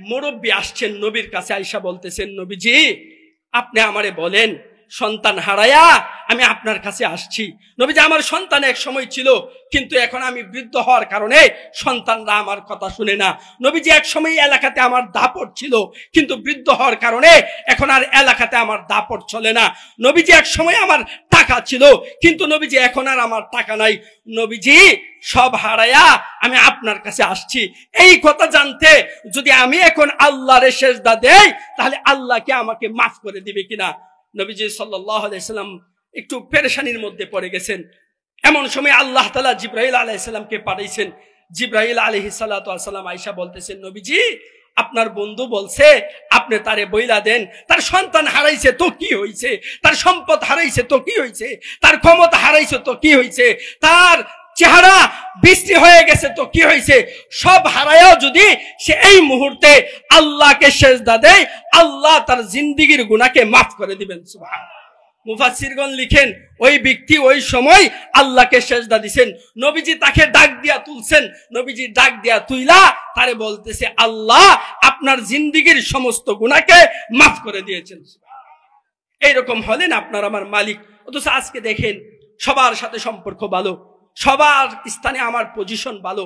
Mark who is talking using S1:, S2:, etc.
S1: মুরব্বী আসছেন নবীর কাছে, আয়েশা বলতেছেন, নবীজি আপনি আমারে বলেন, সন্তান হারায়া আমি আপনার কাছে আসছি। নবীজি আমার সন্তান এক সময় ছিল, কিন্তু এখন আমি বৃদ্ধ হওয়ার কারণে সন্তানরা আমার কথা শুনে না। নবীজি এক সময় এলাকাতে আমার দাপট ছিল, কিন্তু বৃদ্ধ হওয়ার কারণে এখন আর এলাকাতে আমার দাপট চলে না। নবীজি এক সময় আমার টাকা ছিল, কিন্তু নবীজি এখন আর আমার টাকা নাই। নবীজি সব হারায়া আমি আপনার কাছে আসছি। এই কথা জানতে যদি আমি এখন আল্লাহরে সেজদা দেই, তাহলে আল্লাহকে আমাকে মাফ করে দিবে কিনা। নবীজি সাল্লাল্লাহু আলাইহি সাল্লাম একটু পেরেশানির মধ্যে পড়ে গেছেন। এমন সময় আল্লাহ তাআলা জিবরাইল আলাইহিস সালামকে পাঠাইছেন। জিবরাইল আলাইহিস সালাতু ওয়াস সালাম আয়েশা বলতেছেন, নবীজি আপনার বন্ধু বলছে আপনি তারে বইলা দেন, তার সন্তান হারাইছে তো কি হইছে, তার সম্পদ হারাইছে তো কি হইছে, তার ক্ষমতা হারাইছে তো কি হইছে, তার চেহারা বিশ্রী হয়ে গেছে তো কি হয়েছে, সব হারায়াও যদি সে এই মুহূর্তে আল্লাহকে সেজদা দেয়, আল্লাহ তার জিন্দেগীর গুনাহকে মাফ করে দিবেন। সুবহানাল্লাহ। মুফাসসিরগণ লিখেন, ওই ব্যক্তি ওই সময় আল্লাহকে সেজদা দিবেন। নবীজি তাকে ডাক দিয়া তুলছেন। নবীজি ডাক দিয়া তুইলা তারে বলতেছে, আল্লাহ আপনার জিন্দেগীর সমস্ত গুনাহকে মাফ করে দিয়েছেন। এইরকম হলেন আপনার আমার মালিক। অথচ আজকে দেখেন সবার সাথে সম্পর্ক ভালো, সবার স্থানে আমার পজিশন ভালো,